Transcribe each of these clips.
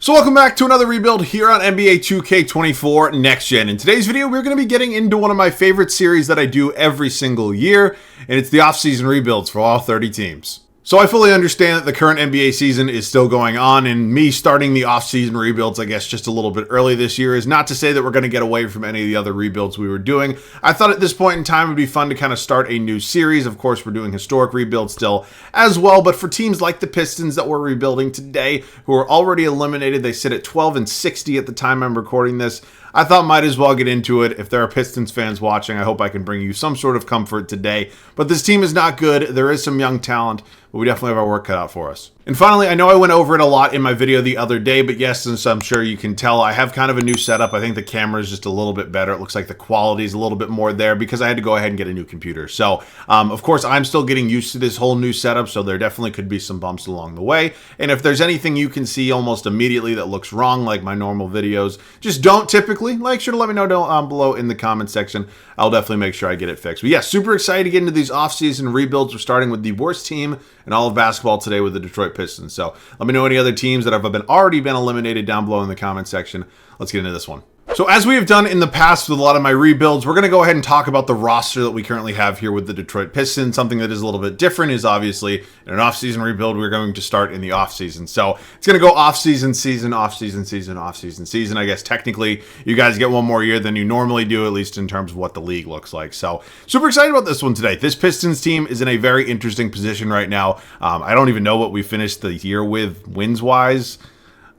So welcome back to another rebuild here on NBA 2K24 Next Gen. In today's video, we're going to be getting into one of my favorite series that I do every single year, and it's the offseason rebuilds for all 30 teams. So I fully understand that the current NBA season is still going on, and me starting the offseason rebuilds, I guess, just a little bit early this year is not to say that we're going to get away from any of the other rebuilds we were doing. I thought at this point in time it would be fun to kind of start a new series. Of course, we're doing historic rebuilds still as well, but for teams like the Pistons that we're rebuilding today, who are already eliminated, they sit at 12-60 at the time I'm recording this. I thought might as well get into it. If there are Pistons fans watching, I hope I can bring you some sort of comfort today. But this team is not good. There is some young talent, but we definitely have our work cut out for us. And finally, I know I went over it a lot in my video the other day, but yes, as I'm sure you can tell, I have kind of a new setup. I think the camera is just a little bit better. It looks like the quality is a little bit more there because I had to go ahead and get a new computer. So, of course, I'm still getting used to this whole new setup, so there definitely could be some bumps along the way. And if there's anything you can see almost immediately that looks wrong, like my normal videos, just don't typically, make sure to let me know down below in the comment section. I'll definitely make sure I get it fixed. But yeah, super excited to get into these offseason rebuilds. We're starting with the worst team in all of basketball today with the Detroit Pistons. So let me know any other teams that have already been eliminated down below in the comment section. Let's get into this one. So as we have done in the past with a lot of my rebuilds, we're going to go ahead and talk about the roster that we currently have here with the Detroit Pistons. Something that is a little bit different is obviously in an offseason rebuild, we're going to start in the offseason. So it's going to go offseason, season, offseason, season, offseason, season. I guess technically you guys get one more year than you normally do, at least in terms of what the league looks like. So super excited about this one today. This Pistons team is in a very interesting position right now. I don't even know what we finished the year with wins-wise.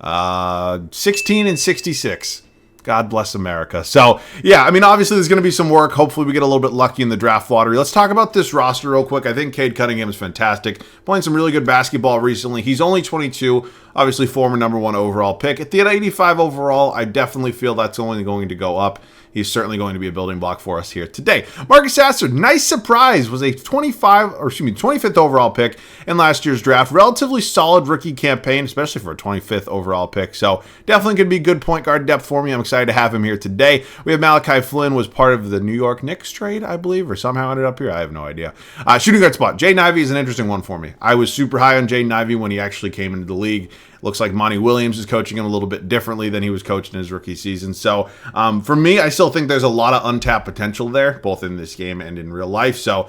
16-66. God bless America. So, yeah, I mean, obviously there's going to be some work. Hopefully we get a little bit lucky in the draft lottery. Let's talk about this roster real quick. I think Cade Cunningham is fantastic. Playing some really good basketball recently. He's only 22, obviously former #1 overall pick. At the 85 overall, I definitely feel that's only going to go up. He's certainly going to be a building block for us here today. Marcus Sasser, nice surprise, was a 25th overall pick in last year's draft. Relatively solid rookie campaign, especially for a 25th overall pick. So definitely could be good point guard depth for me. I'm excited to have him here today. We have Malachi Flynn, was part of the New York Knicks trade, I believe, or somehow ended up here. I have no idea. Shooting guard spot. Jaden Ivey is an interesting one for me. I was super high on Jaden Ivey when he actually came into the league. Looks like Monty Williams is coaching him a little bit differently than he was coached in his rookie season. So for me, I still think there's a lot of untapped potential there, both in this game and in real life. So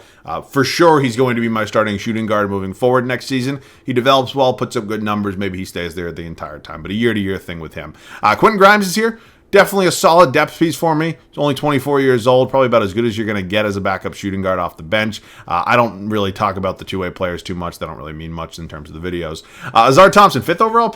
for sure, he's going to be my starting shooting guard moving forward next season. He develops well, puts up good numbers. Maybe he stays there the entire time, but a year-to-year thing with him. Quentin Grimes is here. Definitely a solid depth piece for me. He's only 24 years old, probably about as good as you're going to get as a backup shooting guard off the bench. I don't really talk about the two-way players too much. They don't really mean much in terms of the videos. Azar Thompson, 5th overall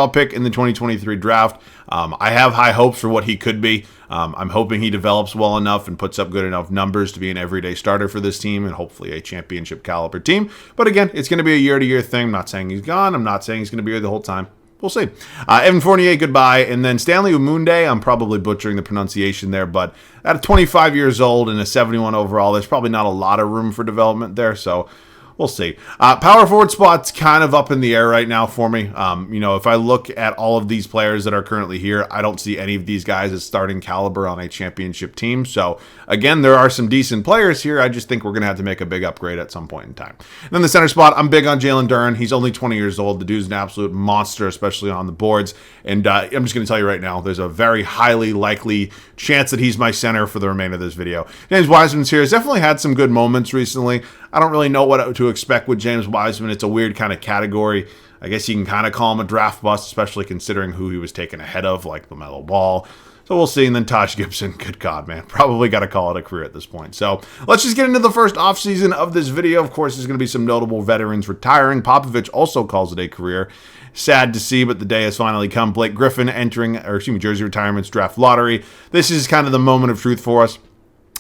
pick in the 2023 draft. I have high hopes for what he could be. I'm hoping he develops well enough and puts up good enough numbers to be an everyday starter for this team and hopefully a championship caliber team. But again, it's going to be a year-to-year thing. I'm not saying he's gone. I'm not saying he's going to be here the whole time. We'll see. Evan Fournier, goodbye. And then Stanley Umunde, I'm probably butchering the pronunciation there, but at 25 years old and a 71 overall, there's probably not a lot of room for development there, so we'll see. Power forward spot's kind of up in the air right now for me. If I look at all of these players that are currently here, I don't see any of these guys as starting caliber on a championship team. So, again, there are some decent players here. I just think we're going to have to make a big upgrade at some point in time. And then the center spot, I'm big on Jalen Duren. He's only 20 years old. The dude's an absolute monster, especially on the boards. And I'm just going to tell you right now, there's a very highly likely chance that he's my center for the remainder of this video. James Wiseman's here. He's definitely had some good moments recently. I don't really know what to expect with James Wiseman. It's a weird kind of category. I guess you can kind of call him a draft bust, especially considering who he was taken ahead of, like LaMelo Ball. So we'll see. And then Taj Gibson, good God, man. Probably got to call it a career at this point. So let's just get into the first offseason of this video. Of course, there's going to be some notable veterans retiring. Popovich also calls it a career. Sad to see, but the day has finally come. Blake Griffin jersey retirements draft lottery. This is kind of the moment of truth for us.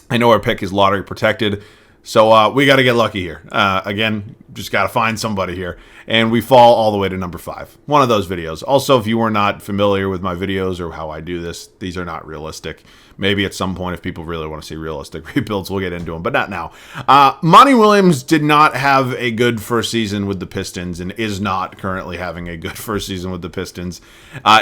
I know our pick is lottery protected. So we got to get lucky here. Again, just got to find somebody here. And we fall all the way to number 5. One of those videos. Also, if you were not familiar with my videos or how I do this, these are not realistic. Maybe at some point, if people really want to see realistic rebuilds, we'll get into them, but not now. Monty Williams did not have a good first season with the Pistons and is not currently having a good first season with the Pistons.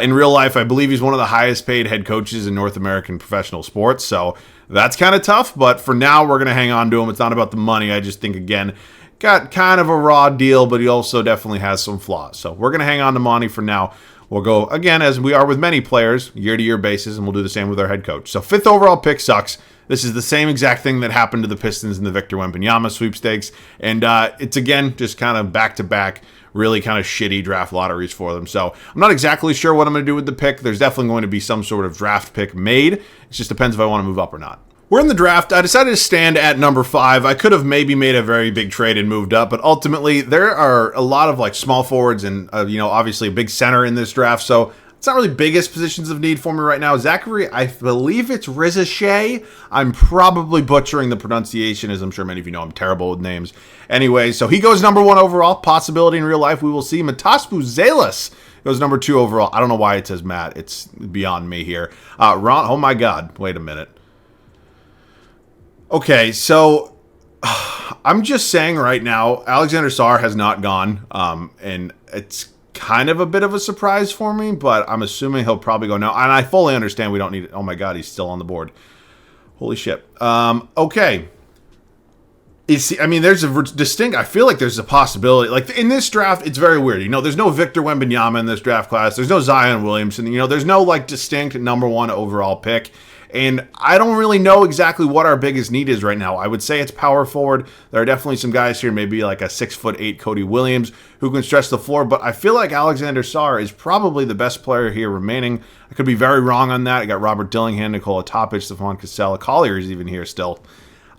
In real life, I believe he's one of the highest paid head coaches in North American professional sports, so that's kind of tough, but for now, we're going to hang on to him. It's not about the money. I just think, again, got kind of a raw deal, but he also definitely has some flaws. So we're going to hang on to Monty for now. We'll go, again, as we are with many players, year-to-year basis, and we'll do the same with our head coach. So 5th overall pick sucks. This is the same exact thing that happened to the Pistons in the Victor Wembanyama sweepstakes. And it's, again, just kind of back-to-back, really kind of shitty draft lotteries for them. So I'm not exactly sure what I'm going to do with the pick. There's definitely going to be some sort of draft pick made. It just depends if I want to move up or not. We're in the draft. I decided to stand at number 5. I could have maybe made a very big trade and moved up, but ultimately there are a lot of like small forwards and, obviously a big center in this draft. So it's not really biggest positions of need for me right now. Zachary, I believe it's Rizashea. I'm probably butchering the pronunciation, as I'm sure many of you know I'm terrible with names. Anyway, so he goes number 1 overall. Possibility in real life, we will see. Mataspu Zelas goes number 2 overall. I don't know why it says Matt. It's beyond me here. Ron, oh my God. Wait a minute. Okay, so I'm just saying right now, Alexander Sarr has not gone, and it's kind of a bit of a surprise for me, but I'm assuming he'll probably go now. And I fully understand we don't need it. Oh my God, he's still on the board. Holy shit. Okay. There's a distinct, I feel like there's a possibility. Like in this draft, it's very weird. There's no Victor Wembanyama in this draft class. There's no Zion Williamson. There's no like distinct number 1 overall pick. And I don't really know exactly what our biggest need is right now. I would say it's power forward. There are definitely some guys here, maybe like a 6'8" Cody Williams who can stretch the floor. But I feel like Alexander Sarr is probably the best player here remaining. I could be very wrong on that. I got Robert Dillingham, Nikola Topic, Stephon Casella. Collier is even here still.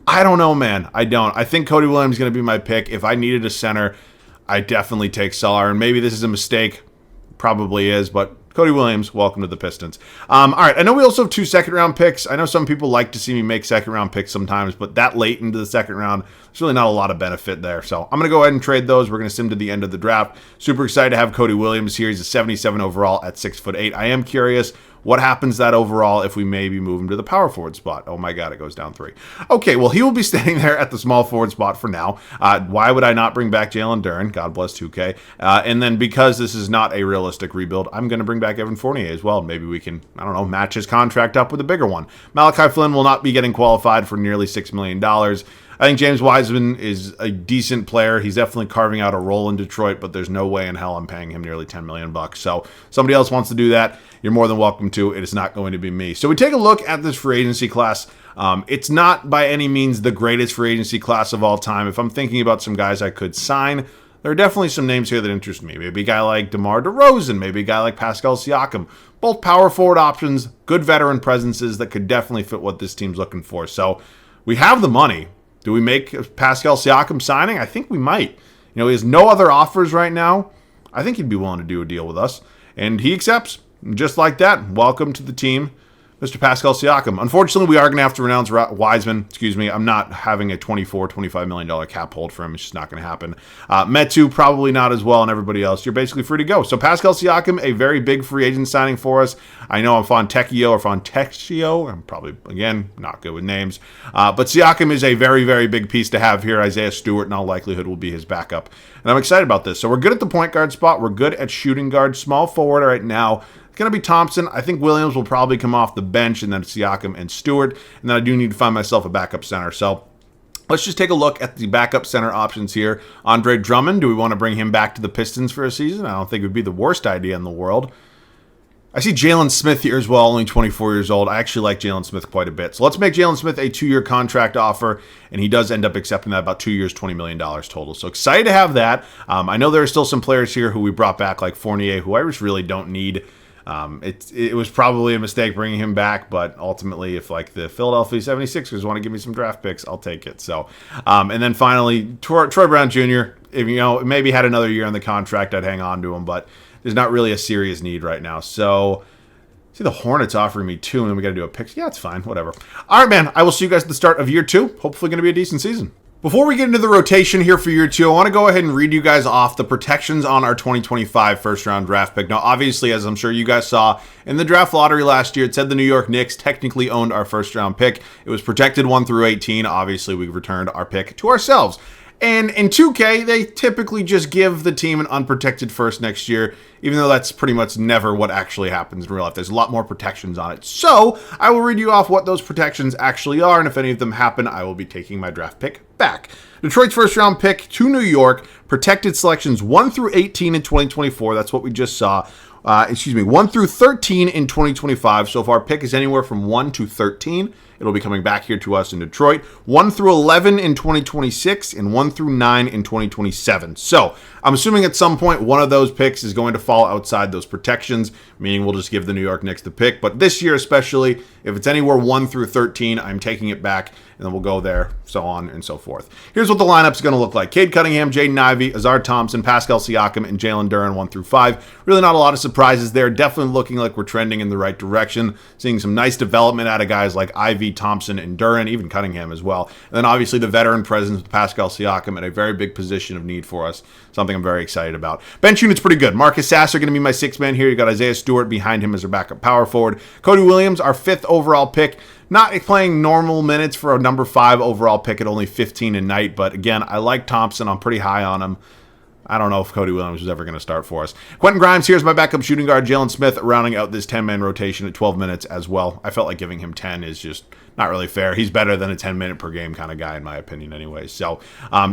I don't know, man. I don't. I think Cody Williams is going to be my pick. If I needed a center, I definitely take Sarr. And maybe this is a mistake. Probably is, but Cody Williams, welcome to the Pistons. All right, I know we also have 2 second-round picks. I know some people like to see me make second-round picks sometimes, but that late into the second round, there's really not a lot of benefit there. So I'm going to go ahead and trade those. We're going to sim to the end of the draft. Super excited to have Cody Williams here. He's a 77 overall at 6'8". I am curious what happens that overall if we maybe move him to the power forward spot. Oh my God, it goes down 3. Okay, well, he will be standing there at the small forward spot for now. Why would I not bring back Jalen Duren? God bless 2K. And then because this is not a realistic rebuild, I'm going to bring back Evan Fournier as well. Maybe we can, match his contract up with a bigger one. Malachi Flynn will not be getting qualified for nearly $6 million. I think James Wiseman is a decent player. He's definitely carving out a role in Detroit, but there's no way in hell I'm paying him nearly $10 million. So somebody else wants to do that, you're more than welcome to. It is not going to be me. So we take a look at this free agency class. It's not by any means the greatest free agency class of all time. If I'm thinking about some guys I could sign, there are definitely some names here that interest me. Maybe a guy like DeMar DeRozan, maybe a guy like Pascal Siakam. Both power forward options, good veteran presences that could definitely fit what this team's looking for. So we have the money. Do we make a Pascal Siakam signing? I think we might. He has no other offers right now. I think he'd be willing to do a deal with us. And he accepts. Just like that, welcome to the team, Mr. Pascal Siakam. Unfortunately, we are going to have to renounce Wiseman. I'm not having a $25 million cap hold for him. It's just not going to happen. Metu, probably not as well, and everybody else. You're basically free to go. So Pascal Siakam, a very big free agent signing for us. I know I'm Fontecchio. I'm probably, again, not good with names. But Siakam is a very, very big piece to have here. Isaiah Stewart, in all likelihood, will be his backup. And I'm excited about this. So we're good at the point guard spot. We're good at shooting guard. Small forward right now. Going to be Thompson. I think Williams will probably come off the bench, and then Siakam and Stewart. And then I do need to find myself a backup center. So let's just take a look at the backup center options here. Andre Drummond, do we want to bring him back to the Pistons for a season? I don't think it would be the worst idea in the world. I see Jalen Smith here as well, only 24 years old. I actually like Jalen Smith quite a bit. So let's make Jalen Smith a 2-year contract offer, and he does end up accepting that, about 2 years, $20 million total. So excited to have that. I know there are still some players here who we brought back, like Fournier, who I just really don't need. It was probably a mistake bringing him back, but ultimately, if like the Philadelphia 76ers want to give me some draft picks, I'll take it. So, and then finally, Troy Brown Jr., if maybe had another year on the contract, I'd hang on to him, but there's not really a serious need right now. So, see the Hornets offering me 2, and then we got to do a pick. Yeah, it's fine. Whatever. All right, man. I will see you guys at the start of year 2. Hopefully going to be a decent season. Before we get into the rotation here for year 2, I want to go ahead and read you guys off the protections on our 2025 first-round draft pick. Now, obviously, as I'm sure you guys saw, in the draft lottery last year, it said the New York Knicks technically owned our first-round pick. It was protected 1 through 18. Obviously, we returned our pick to ourselves. And in 2K, they typically just give the team an unprotected first next year, even though that's pretty much never what actually happens in real life. There's a lot more protections on it. So I will read you off what those protections actually are, and if any of them happen, I will be taking my draft pick back. Detroit's first round pick to New York, protected selections 1 through 18 in 2024. That's what we just saw. 1 through 13 in 2025. So if our pick is anywhere from 1 to 13, it'll be coming back here to us in Detroit. 1 through 11 in 2026 and 1 through 9 in 2027. So I'm assuming at some point one of those picks is going to fall outside those protections, meaning we'll just give the New York Knicks the pick. But this year especially, if it's anywhere 1 through 13, I'm taking it back, and then we'll go there, so on and so forth. Here's what the lineup's going to look like. Cade Cunningham, Jaden Ivey, Azar Thompson, Pascal Siakam, and Jalen Duren 1 through 5. Really not a lot of surprises there. Definitely looking like we're trending in the right direction. Seeing some nice development out of guys like Ivey, Thompson, and Duren, even Cunningham as well. And then obviously the veteran presence with Pascal Siakam at a very big position of need for us. Something I'm very excited about. Bench unit's pretty good. Marcus Sasser going to be my sixth man here. You got Isaiah Stewart behind him as our backup power forward. Cody Williams, our 5th overall pick. Not playing normal minutes for a number 5 overall pick at only 15 a night. But again, I like Thompson. I'm pretty high on him. I don't know if Cody Williams is ever going to start for us. Quentin Grimes here's my backup shooting guard. Jalen Smith rounding out this 10-man rotation at 12 minutes as well. I felt like giving him 10 is just not really fair. He's better than a 10-minute per game kind of guy in my opinion anyway. So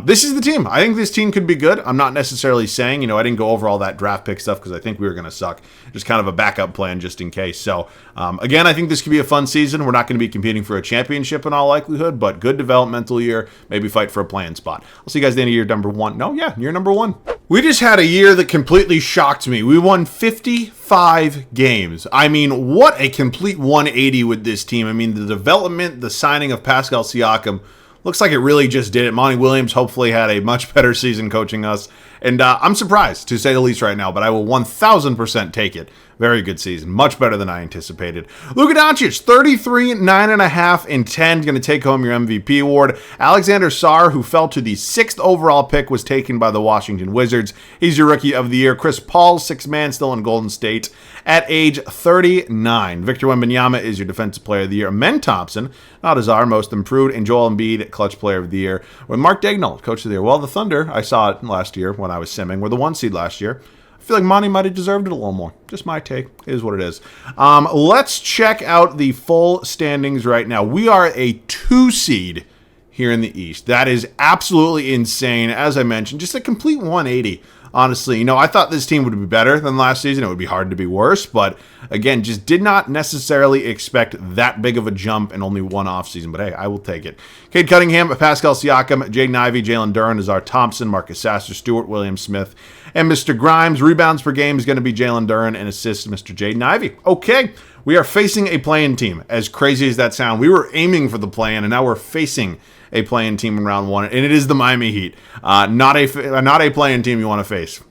this is the team. I think this team could be good. I'm not necessarily saying, I didn't go over all that draft pick stuff because I think we were going to suck. Just kind of a backup plan just in case. So again, I think this could be a fun season. We're not going to be competing for a championship in all likelihood, but good developmental year. Maybe fight for a playing spot. I'll see you guys at the end of year number 1. No, yeah, year number 1. We just had a year that completely shocked me. We won 55 games. I mean, what a complete 180 with this team. I mean, the development, the signing of Pascal Siakam, looks like it really just did it. Monty Williams hopefully had a much better season coaching us. And I'm surprised, to say the least right now, but I will 1,000% take it. Very good season. Much better than I anticipated. Luka Doncic, 33, 9.5, and 10. Going to take home your MVP award. Alexander Sarr, who fell to the 6th overall pick, was taken by the Washington Wizards. He's your rookie of the year. Chris Paul, 6th man, still in Golden State at age 39. Victor Wembanyama is your defensive player of the year. Amen Thompson, not Azar, most improved. And Joel Embiid, clutch player of the year. With Mark Daigneault, coach of the year. Well, the Thunder, I saw it last year when I was simming, were the 1 seed last year. I feel like Monty might have deserved it a little more. Just my take. It is what it is. Let's check out the full standings right now. We are a 2 seed here in the East. That is absolutely insane. As I mentioned, just a complete 180. Honestly, I thought this team would be better than last season. It would be hard to be worse. But again, just did not necessarily expect that big of a jump in only one offseason. But hey, I will take it. Cade Cunningham, Pascal Siakam, Jaden Ivey, Jalen Duren, Azar Thompson, Marcus Sasser, Stewart, William Smith, and Mr. Grimes. Rebounds per game is going to be Jalen Duren, and assists Mr. Jaden Ivey. Okay, we are facing a play-in team. As crazy as that sounds, we were aiming for the play-in, and now we're facing a play-in team in round 1, and it is the Miami Heat. Not a play-in team you want to face.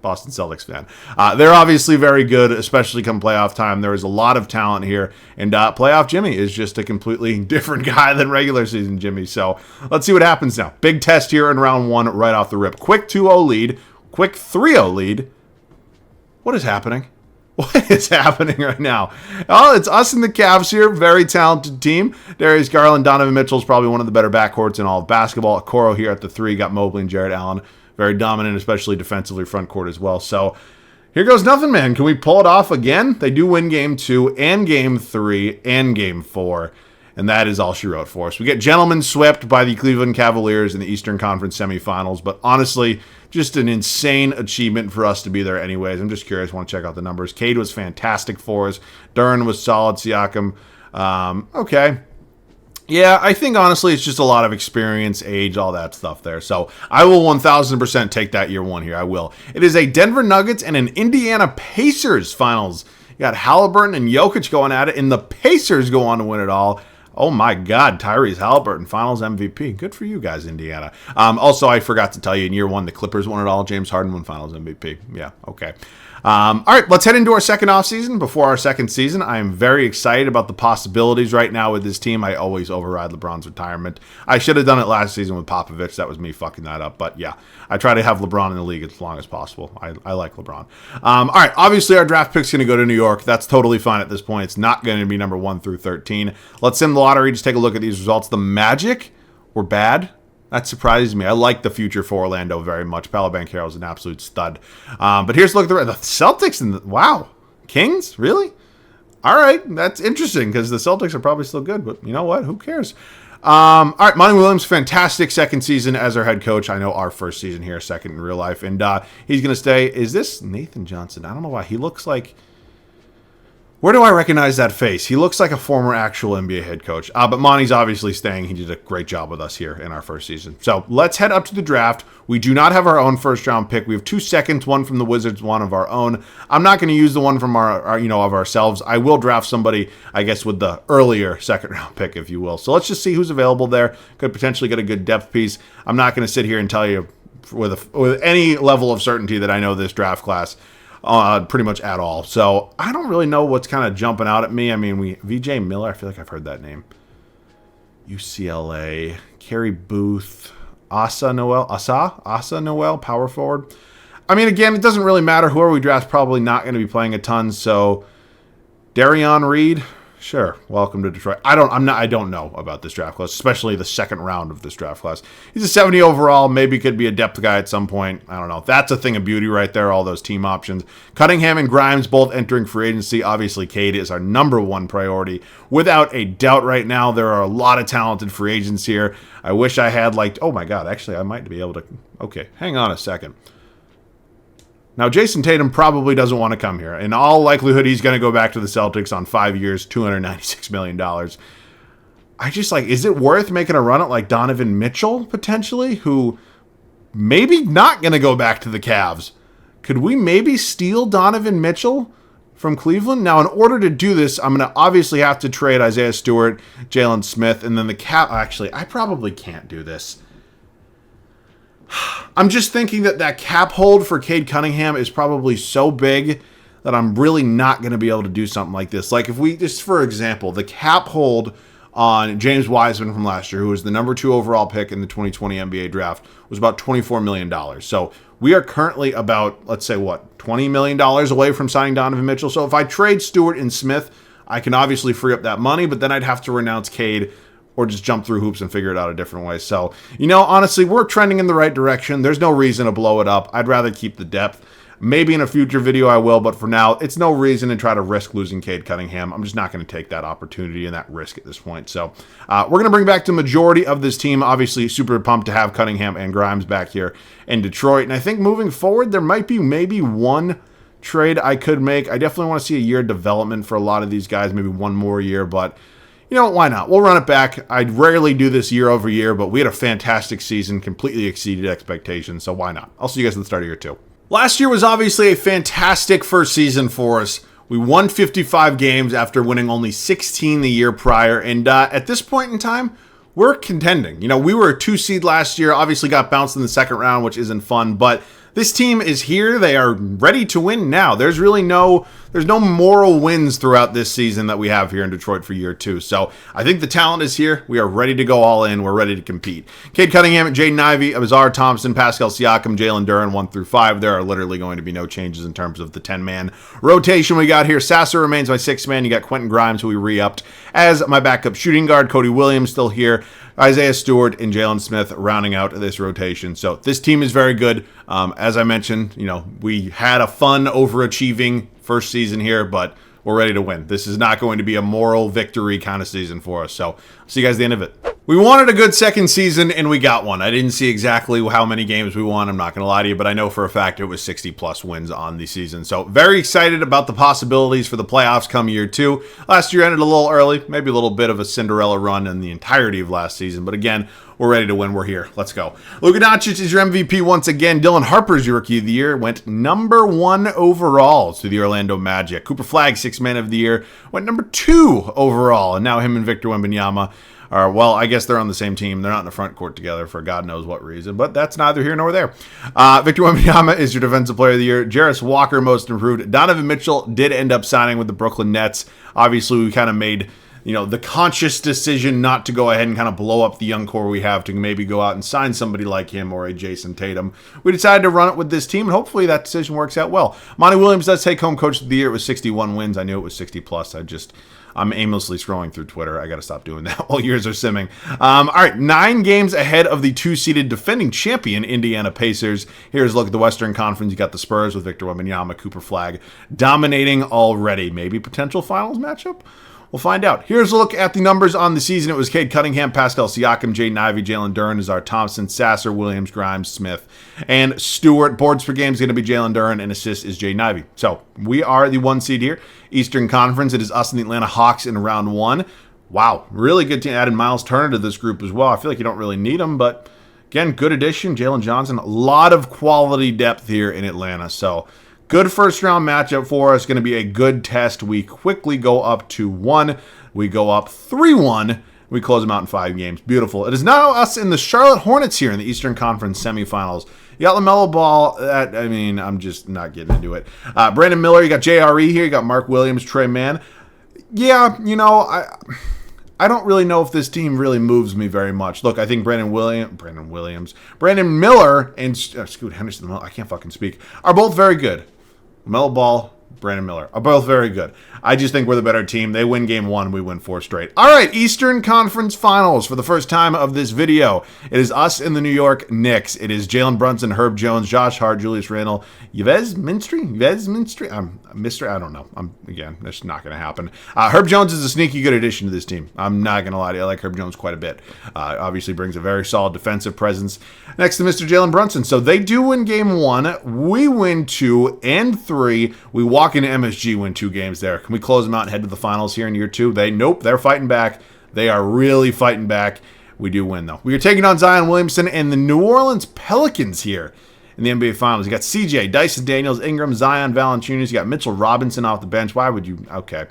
Boston Celtics fan. They're obviously very good, especially come playoff time. There is a lot of talent here, and playoff Jimmy is just a completely different guy than regular season Jimmy. So let's see what happens now. Big test here in round 1 right off the rip. Quick 2-0 lead. Quick 3-0 lead. What is happening? What is happening right now? Oh, it's us and the Cavs here. Very talented team. Darius Garland, Donovan Mitchell is probably one of the better backcourts in all of basketball. Okoro here at the 3. Got Mobley and Jarrett Allen. Very dominant, especially defensively front court as well. So here goes nothing, man. Can we pull it off again? They do win game 2 and game 3 and game 4. And that is all she wrote for us. We get gentlemen swept by the Cleveland Cavaliers in the Eastern Conference semifinals. But honestly, just an insane achievement for us to be there anyways. I'm just curious. Want to check out the numbers. Cade was fantastic for us. Duren was solid. Siakam, okay. Yeah, I think honestly it's just a lot of experience, age, all that stuff there. So I will 1,000% take that year 1 here. I will. It is a Denver Nuggets and an Indiana Pacers finals. You got Halliburton and Jokic going at it, and the Pacers go on to win it all. Oh my God, Tyrese Halliburton, Finals MVP. Good for you guys, Indiana. Also, I forgot to tell you, in year 1, the Clippers won it all. James Harden won Finals MVP. Yeah, okay. All right, let's head into our second offseason. Before our second season, I am very excited about the possibilities right now with this team. I always override LeBron's retirement. I should have done it last season with Popovich. That was me fucking that up. But yeah, I try to have LeBron in the league as long as possible. I like LeBron. All right, obviously our draft pick's going to go to New York. That's totally fine at this point. It's not going to be number 1 through 13. Let's sim the lottery. Just take a look at these results. The Magic were bad. That surprises me. I like the future for Orlando very much. Paolo Banchero is an absolute stud. But here's a look at the Celtics. And wow. Kings? Really? All right. That's interesting because the Celtics are probably still good. But you know what? Who cares? All right, Monty Williams, fantastic second season as our head coach. I know our first season here, second in real life. And he's going to stay. Is this Nathan Johnson? I don't know why. He looks like... Where do I recognize that face? He looks like a former actual NBA head coach. But Monty's obviously staying. He did a great job with us here in our first season. So let's head up to the draft. We do not have our own first-round pick. We have 2 seconds, one from the Wizards, one of our own. I'm not going to use the one from our of ourselves. I will draft somebody, I guess, with the earlier second-round pick, if you will. So let's just see who's available there. Could potentially get a good depth piece. I'm not going to sit here and tell you with any level of certainty that I know this draft class. Pretty much at all. So I don't really know what's kind of jumping out at me. I mean, VJ Miller, I feel like I've heard that name. UCLA, Kerry Booth, Asa Noel, power forward. I mean, again, it doesn't really matter. Whoever we draft probably not going to be playing a ton. So Darion Reed, sure. Welcome to Detroit. I don't know about this draft class, especially the second round of this draft class. He's a 70 overall. Maybe could be a depth guy at some point. I don't know. That's a thing of beauty right there, all those team options. Cunningham and Grimes both entering free agency. Obviously, Cade is our number one priority. Without a doubt right now, there are a lot of talented free agents here. I wish I had oh my God, actually, I might be able to. Okay, hang on a second. Now, Jason Tatum probably doesn't want to come here. In all likelihood, he's going to go back to the Celtics on 5 years, $296 million. I just is it worth making a run at Donovan Mitchell, potentially, who maybe not going to go back to the Cavs? Could we maybe steal Donovan Mitchell from Cleveland? Now, in order to do this, I'm going to obviously have to trade Isaiah Stewart, Jalen Smith, and then the Cavs. Actually, I probably can't do this. I'm just thinking that cap hold for Cade Cunningham is probably so big that I'm really not going to be able to do something like this. If we, just for example, the cap hold on James Wiseman from last year, who was the number 2 overall pick in the 2020 NBA draft, was about $24 million. So we are currently about, let's say, $20 million away from signing Donovan Mitchell. So if I trade Stewart and Smith, I can obviously free up that money, but then I'd have to renounce Cade or just jump through hoops and figure it out a different way. So, honestly, we're trending in the right direction. There's no reason to blow it up. I'd rather keep the depth. Maybe in a future video I will, but for now, it's no reason to try to risk losing Cade Cunningham. I'm just not going to take that opportunity and that risk at this point. So, we're going to bring back the majority of this team. Obviously, super pumped to have Cunningham and Grimes back here in Detroit. And I think moving forward, there might be maybe one trade I could make. I definitely want to see a year of development for a lot of these guys, maybe one more year, but why not? We'll run it back. I'd rarely do this year over year, but we had a fantastic season, completely exceeded expectations, so why not? I'll see you guys at the start of year 2. Last year was obviously a fantastic first season for us. We won 55 games after winning only 16 the year prior, and at this point in time, we're contending. We were a 2 seed last year, obviously got bounced in the second round, which isn't fun, but this team is here. They are ready to win now. There's no moral wins throughout this season that we have here in Detroit for year 2. So I think the talent is here. We are ready to go all in. We're ready to compete. Cade Cunningham, Jaden Ivey, Azar Thompson, Pascal Siakam, Jalen Duren, 1 through 5. There are literally going to be no changes in terms of the 10-man rotation we got here. Sasser remains my 6th man. You got Quentin Grimes, who we re-upped as my backup shooting guard. Cody Williams still here. Isaiah Stewart and Jalen Smith rounding out this rotation. So this team is very good. As I mentioned, we had a fun, overachieving first season here, but we're ready to win. This is not going to be a moral victory kind of season for us. So see you guys at the end of it. We wanted a good second season, and we got one. I didn't see exactly how many games we won. I'm not going to lie to you, but I know for a fact it was 60-plus wins on the season. So very excited about the possibilities for the playoffs come year 2. Last year ended a little early, maybe a little bit of a Cinderella run in the entirety of last season. But again, we're ready to win. We're here. Let's go. Luka Doncic is your MVP once again. Dylan Harper's your Rookie of the Year. Went number 1 overall to the Orlando Magic. Cooper Flagg, 6th Man of the Year. Went number 2 overall. And now him and Victor Wembanyama are, well, I guess they're on the same team. They're not in the front court together for God knows what reason, but that's neither here nor there. Victor Wembanyama is your Defensive Player of the Year. Jarris Walker, Most Improved. Donovan Mitchell did end up signing with the Brooklyn Nets. Obviously, we kind of made the conscious decision not to go ahead and kind of blow up the young core we have to maybe go out and sign somebody like him or a Jason Tatum. We decided to run it with this team, and hopefully that decision works out well. Monty Williams does take home Coach of the Year. It was 61 wins. I knew it was 60-plus. I'm aimlessly scrolling through Twitter. I got to stop doing that while years are simming. All right, 9 games ahead of the 2-seeded defending champion Indiana Pacers. Here's a look at the Western Conference. You got the Spurs with Victor Wembanyama, Cooper Flagg dominating already. Maybe potential finals matchup? We'll find out. Here's a look at the numbers on the season. It was Cade Cunningham, Pascal Siakam, Jaden Ivey, Jalen Duren, Azar Thompson, Sasser, Williams, Grimes, Smith, and Stewart. Boards per game is going to be Jalen Duren, and assists is Jaden Ivey. So we are the 1 seed here. Eastern Conference, it is us and the Atlanta Hawks in round 1. Wow, really good team. Added Miles Turner to this group as well. I feel like you don't really need him, but again, good addition. Jalen Johnson, a lot of quality depth here in Atlanta. So good first round matchup for us. Going to be a good test. We quickly go up 2-1. We go up 3-1. We close them out in 5 games. Beautiful. It is now us and the Charlotte Hornets here in the Eastern Conference semifinals. You got LaMelo Ball. I'm just not getting into it. Brandon Miller. You got JRE here. You got Mark Williams, Trey Mann. Yeah, I don't really know if this team really moves me very much. Look, I think Brandon Miller, and Scoot Henderson, I can't fucking speak, are both very good. Melo Ball, Brandon Miller are both very good. I just think we're the better team. They win game 1, we win 4 straight. All right, Eastern Conference Finals for the first time of this video. It is us and the New York Knicks. It is Jalen Brunson, Herb Jones, Josh Hart, Julius Randle, Yves Minstry. I don't know. Again, that's not going to happen. Herb Jones is a sneaky good addition to this team. I'm not going to lie to you. I like Herb Jones quite a bit. Obviously brings a very solid defensive presence next to Mr. Jalen Brunson. So they do win game 1. We win 2 and 3. We walk into MSG, win 2 games there. Can we close them out and head to the finals here in year 2? They're fighting back. They are really fighting back. We do win, though. We are taking on Zion Williamson and the New Orleans Pelicans here in the NBA Finals. You got CJ, Dyson Daniels, Ingram, Zion, Valanciunas. You got Mitchell Robinson off the bench. Why would you? Okay.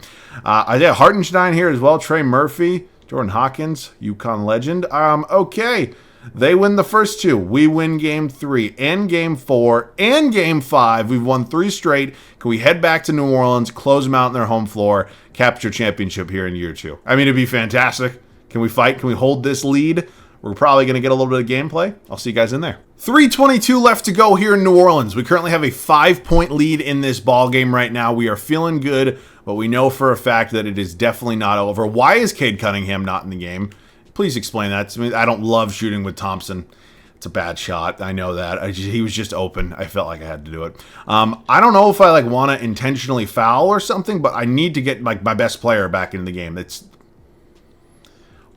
Isaiah Hartenstein here as well. Trey Murphy, Jordan Hawkins, UConn legend. Okay. They win the first 2. We win game 3 and game 4 and game 5. We've won 3 straight. Can we head back to New Orleans, close them out on their home floor, capture championship here in year 2? I mean, it'd be fantastic. Can we fight? Can we hold this lead? We're probably going to get a little bit of gameplay. I'll see you guys in there. 3:22 left to go here in New Orleans. We currently have a 5-point lead in this ball game right now. We are feeling good, but we know for a fact that it is definitely not over. Why is Cade Cunningham not in the game? Please explain that to me. I don't love shooting with Thompson. It's a bad shot. I know that. He was just open. I felt like I had to do it. I don't know if I want to intentionally foul or something, but I need to get my best player back into the game.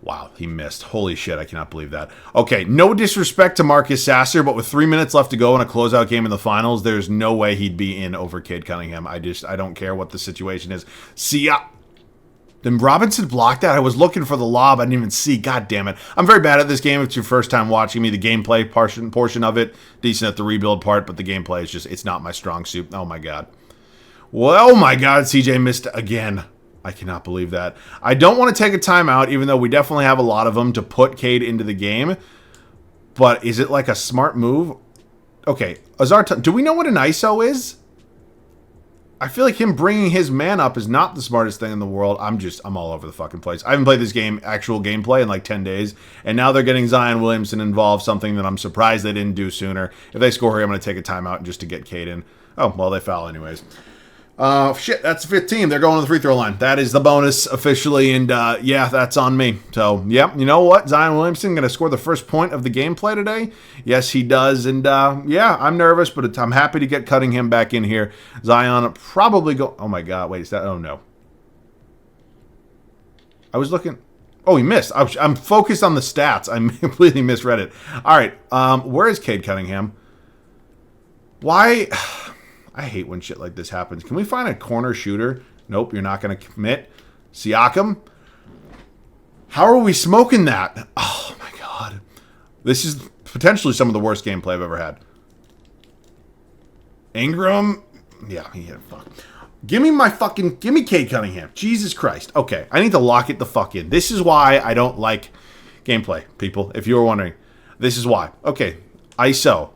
Wow, he missed. Holy shit, I cannot believe that. Okay, no disrespect to Marcus Sasser, but with 3 minutes left to go in a closeout game in the finals, there's no way he'd be in over Cade Cunningham. I don't care what the situation is. See ya. Then Robinson blocked that. I was looking for the lob. I didn't even see. God damn it. I'm very bad at this game. If it's your first time watching me. The gameplay portion of it, decent at the rebuild part, but the gameplay is just, it's not my strong suit. Oh my God. Well, oh my God, CJ missed again. I cannot believe that. I don't want to take a timeout, even though we definitely have a lot of them to put Cade into the game. But is it like a smart move? Okay, do we know what an ISO is? I feel like him bringing his man up is not the smartest thing in the world. I'm all over the fucking place. I haven't played this game, actual gameplay, in like 10 days. And now they're getting Zion Williamson involved, something that I'm surprised they didn't do sooner. If they score here, I'm going to take a timeout just to get Cade in. Oh, well, they foul anyways. Shit, that's the 5th team. They're going to the free throw line. That is the bonus officially, and yeah, that's on me. So, yeah, you know what? Zion Williamson going to score the first point of the gameplay today. Yes, he does, and yeah, I'm nervous, but I'm happy to get Cunningham back in here. Zion probably go. Oh my God, wait, is that? Oh no. I was looking. Oh, he missed. I'm focused on the stats. I completely misread it. All right, where is Cade Cunningham? Why? I hate when shit like this happens. Can we find a corner shooter? Nope, you're not going to commit. Siakam? How are we smoking that? Oh, my God. This is potentially some of the worst gameplay I've ever had. Ingram? Yeah, he hit fuck. Give me Cade Cunningham. Jesus Christ. Okay, I need to lock it the fuck in. This is why I don't like gameplay, people, if you were wondering. This is why. Okay, ISO.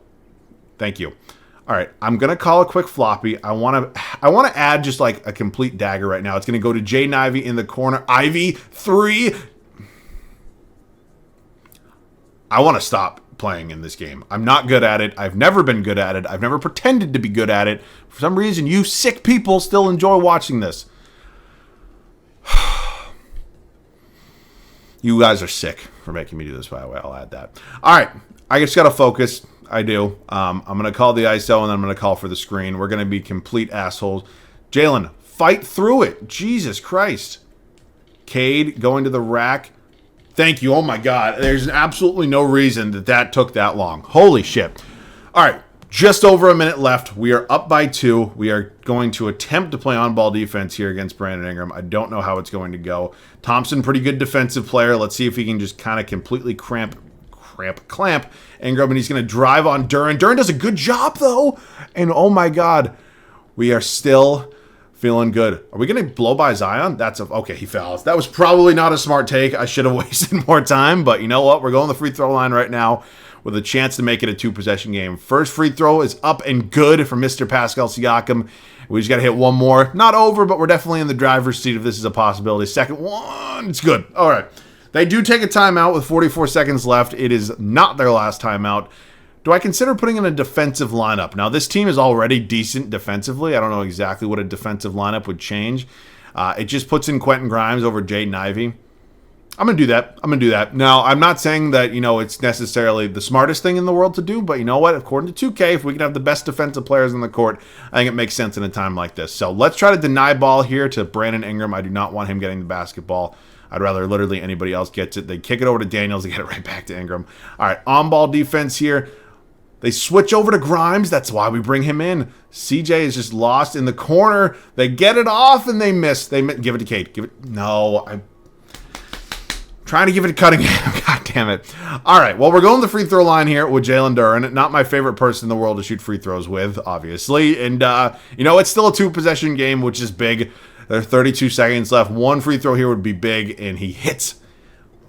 Thank you. All right, I'm going to call a quick floppy. I want to add just like a complete dagger right now. It's going to go to Jaden Ivey in the corner. Ivy, 3. I want to stop playing in this game. I'm not good at it. I've never been good at it. I've never pretended to be good at it. For some reason, you sick people still enjoy watching this. You guys are sick for making me do this, by the way. I'll add that. All right, I just got to focus. I do. I'm going to call the ISO, and then I'm going to call for the screen. We're going to be complete assholes. Jalen, fight through it. Jesus Christ. Cade going to the rack. Thank you. Oh, my God. There's absolutely no reason that took that long. Holy shit. All right. Just over a minute left. We are up by 2. We are going to attempt to play on-ball defense here against Brandon Ingram. I don't know how it's going to go. Thompson, pretty good defensive player. Let's see if he can just kind of completely clamp Ingram, and he's going to drive on Duren. Duren does a good job, though. And, oh, my God, we are still feeling good. Are we going to blow by Zion? Okay, he fouls. That was probably not a smart take. I should have wasted more time, but you know what? We're going to the free throw line right now with a chance to make it a 2-possession game. First free throw is up and good for Mr. Pascal Siakam. We just got to hit one more. Not over, but we're definitely in the driver's seat if this is a possibility. Second one, it's good. All right. They do take a timeout with 44 seconds left. It is not their last timeout. Do I consider putting in a defensive lineup? Now, this team is already decent defensively. I don't know exactly what a defensive lineup would change. It just puts in Quentin Grimes over Jaden Ivey. I'm going to do that. Now, I'm not saying that, it's necessarily the smartest thing in the world to do, but you know what? According to 2K, if we can have the best defensive players on the court, I think it makes sense in a time like this. So let's try to deny ball here to Brandon Ingram. I do not want him getting the basketball. I'd rather literally anybody else gets it. They kick it over to Daniels and get it right back to Ingram. All right, on-ball defense here. They switch over to Grimes. That's why we bring him in. CJ is just lost in the corner. They get it off and they miss. Give it to Cade. I'm trying to give it to Cunningham. God damn it. All right, well, we're going to the free throw line here with Jalen Duren. Not my favorite person in the world to shoot free throws with, obviously. And, it's still a 2-possession game, which is big. There are 32 seconds left. One free throw here would be big, and he hits.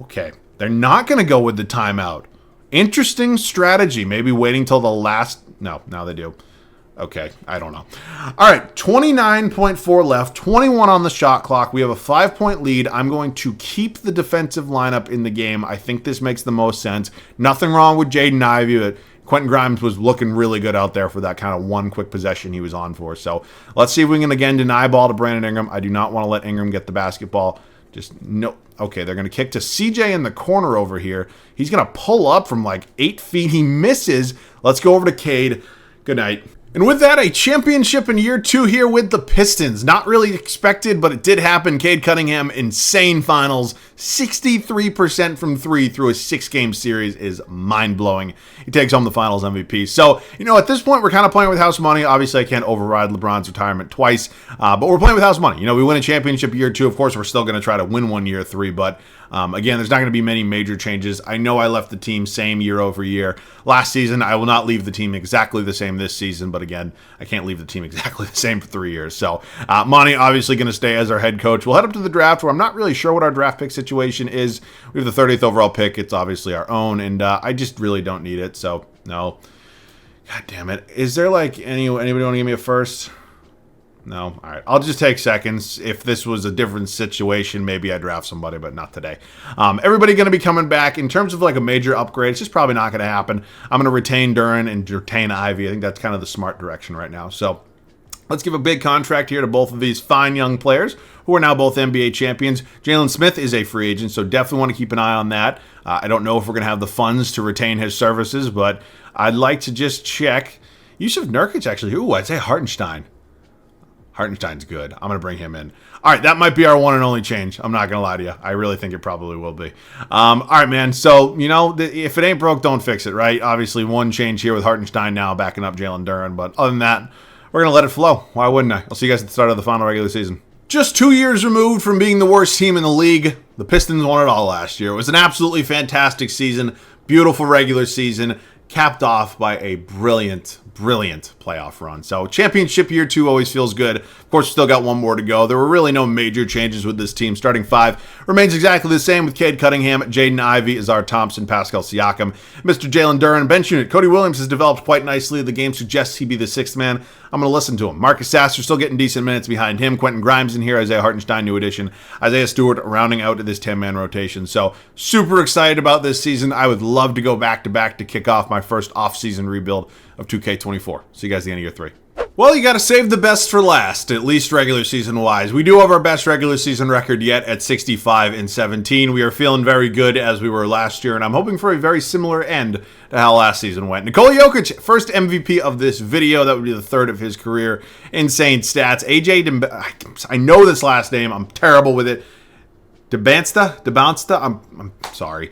Okay, they're not going to go with the timeout. Interesting strategy. Maybe waiting till the last. No, now they do. Okay, I don't know. All right, 29.4 left, 21 on the shot clock. We have a 5-point lead. I'm going to keep the defensive lineup in the game. I think this makes the most sense. Nothing wrong with Jaden Ivey. Quentin Grimes was looking really good out there for that kind of one quick possession he was on for. So let's see if we can again deny ball to Brandon Ingram. I do not want to let Ingram get the basketball. Just no. Okay, they're going to kick to CJ in the corner over here. He's going to pull up from like 8 feet. He misses. Let's go over to Cade. Good night. And with that, a championship in year 2 here with the Pistons. Not really expected, but it did happen. Cade Cunningham, insane finals. 63% from 3 through a 6-game series is mind-blowing. He takes home the finals MVP. So, at this point, we're kind of playing with house money. Obviously, I can't override LeBron's retirement twice, but we're playing with house money. We win a championship year 2. Of course, we're still going to try to win one year 3, but again, there's not going to be many major changes. I know I left the team same year over year. Last season, I will not leave the team exactly the same this season, but again, I can't leave the team exactly the same for 3 years. So, Monty obviously going to stay as our head coach. We'll head up to the draft where I'm not really sure what our draft pick situation is. We have the 30th overall pick. It's obviously our own, and I just really don't need it. So, no. God damn it. Is there anybody want to give me a first? No? All right. I'll just take seconds. If this was a different situation, maybe I'd draft somebody, but not today. Everybody going to be coming back. In terms of a major upgrade, it's just probably not going to happen. I'm going to retain Duren and retain Ivy. I think that's kind of the smart direction right now. So let's give a big contract here to both of these fine young players who are now both NBA champions. Jalen Smith is a free agent, so definitely want to keep an eye on that. I don't know if we're going to have the funds to retain his services, but I'd like to just check. Yusuf Nurkic, actually. Ooh, I'd say Hartenstein. Hartenstein's good. I'm going to bring him in. All right, that might be our one and only change. I'm not going to lie to you. I really think it probably will be. All right, man. So, if it ain't broke, don't fix it, right? Obviously, one change here with Hartenstein now backing up Jalen Duren. But other than that, we're going to let it flow. Why wouldn't I? I'll see you guys at the start of the final regular season. Just 2 years removed from being the worst team in the league, the Pistons won it all last year. It was an absolutely fantastic season, beautiful regular season, capped off by a brilliant playoff run. So championship year 2 always feels good. Of course, we still got one more to go. There were really no major changes with this team. Starting 5 remains exactly the same with Cade Cunningham, Jaden Ivey, Azar Thompson, Pascal Siakam, Mr. Jalen Duren. Bench unit, Cody Williams has developed quite nicely. The game suggests he be the 6th man. I'm going to listen to him. Marcus Sasser still getting decent minutes behind him. Quentin Grimes in here. Isaiah Hartenstein, new addition. Isaiah Stewart rounding out this 10-man rotation. So super excited about this season. I would love to go back-to-back to kick off my first off-season rebuild of 2K24. See you guys at the end of year 3. Well, you got to save the best for last, at least regular season wise. We do have our best regular season record yet at 65-17. We are feeling very good as we were last year, and I'm hoping for a very similar end to how last season went. Nikola Jokic, first MVP of this video. That would be the 3rd of his career. Insane stats. I know this last name. I'm terrible with it. DeBounsta, I'm sorry.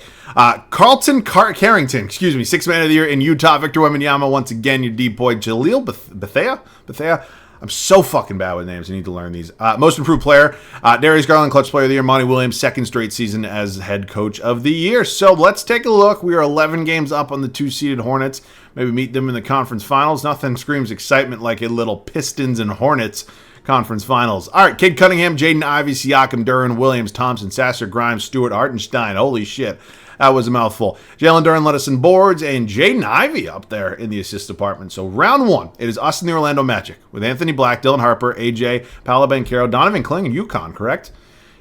Carlton Carrington, excuse me, 6th man of the year in Utah. Victor Wembanyama, once again, your D-boy. Jaleel Bethea. I'm so fucking bad with names. I need to learn these. Most improved player, Darius Garland, clutch player of the year. Monty Williams, 2nd straight season as head coach of the year. So let's take a look. We are 11 games up on the 2-seeded Hornets. Maybe meet them in the conference finals. Nothing screams excitement like a little Pistons and Hornets conference finals. All right, Cade Cunningham, Jaden Ivey, Siakam, Duran, Williams, Thompson, Sasser, Grimes, Stewart, Hartenstein. Holy shit. That was a mouthful. Jalen Duran led us in boards, and Jaden Ivey up there in the assist department. So round 1, it is us and the Orlando Magic with Anthony Black, Dylan Harper, AJ, Paolo Banchero, Donovan Kling, and UConn, correct?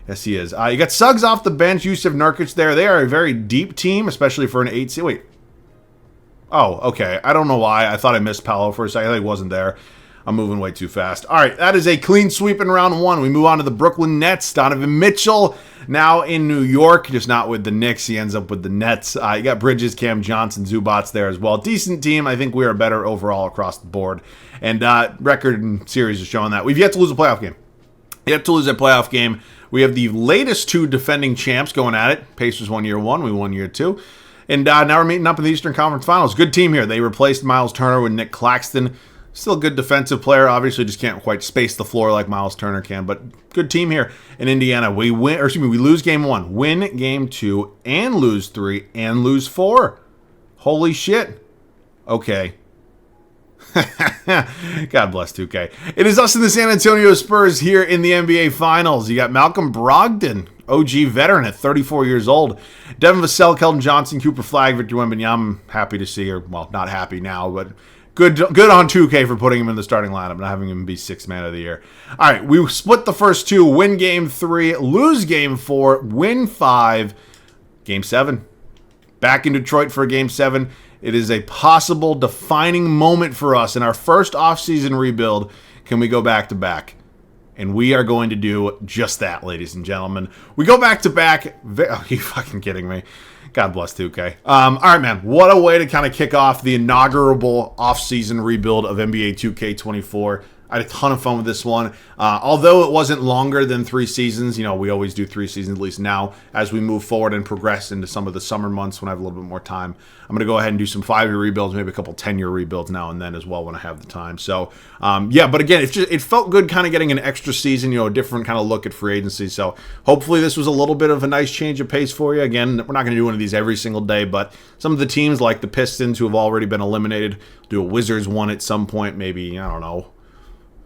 Yes, he is. You got Suggs off the bench, Yusuf Nurkic there. They are a very deep team, especially for an 8 seed. Wait. Oh, okay. I don't know why. I thought I missed Paolo for a second. I thought he wasn't there. I'm moving way too fast. All right, that is a clean sweep in round 1. We move on to the Brooklyn Nets. Donovan Mitchell now in New York, just not with the Knicks. He ends up with the Nets. You got Bridges, Cam Johnson, Zubats there as well. Decent team. I think we are better overall across the board. And record and series is showing that. We've yet to lose a playoff game. Yet to lose a playoff game. We have the latest 2 defending champs going at it. Pacers won year 1. We won year 2. And now we're meeting up in the Eastern Conference Finals. Good team here. They replaced Miles Turner with Nick Claxton. Still a good defensive player. Obviously, just can't quite space the floor like Miles Turner can. But good team here in Indiana. We lose game 1, win game 2, and lose 3, and lose 4. Holy shit. Okay. God bless 2K. It is us and the San Antonio Spurs here in the NBA Finals. You got Malcolm Brogdon, OG veteran at 34 years old. Devin Vassell, Keldon Johnson, Cooper Flagg, Victor Wembanyama. I'm happy to see, or well, not happy now, but good on 2K for putting him in the starting lineup and having him be 6th man of the year. All right, we split the first 2, win game 3, lose game 4, win 5, game 7. Back in Detroit for game 7. It is a possible defining moment for us in our first offseason rebuild. Can we go back to back? And we are going to do just that, ladies and gentlemen. We go back to back. Are you fucking kidding me? God bless 2K. All right, man. What a way to kind of kick off the inaugural offseason rebuild of NBA 2K24. I had a ton of fun with this one. Although it wasn't longer than 3 seasons, we always do 3 seasons, at least now, as we move forward and progress into some of the summer months when I have a little bit more time. I'm going to go ahead and do some 5-year rebuilds, maybe a couple 10-year rebuilds now and then as well when I have the time. So, but again, it felt good kind of getting an extra season, a different kind of look at free agency. So hopefully this was a little bit of a nice change of pace for you. Again, we're not going to do one of these every single day, but some of the teams like the Pistons who have already been eliminated, do a Wizards one at some point, maybe, I don't know,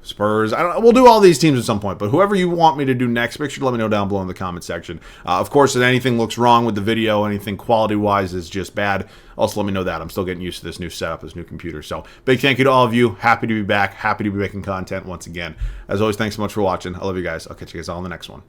Spurs. We'll do all these teams at some point, but whoever you want me to do next, make sure to let me know down below in the comment section. Of course, if anything looks wrong with the video, anything quality-wise is just bad, also let me know that. I'm still getting used to this new setup, this new computer. So, big thank you to all of you. Happy to be back. Happy to be making content once again. As always, thanks so much for watching. I love you guys. I'll catch you guys all in the next one.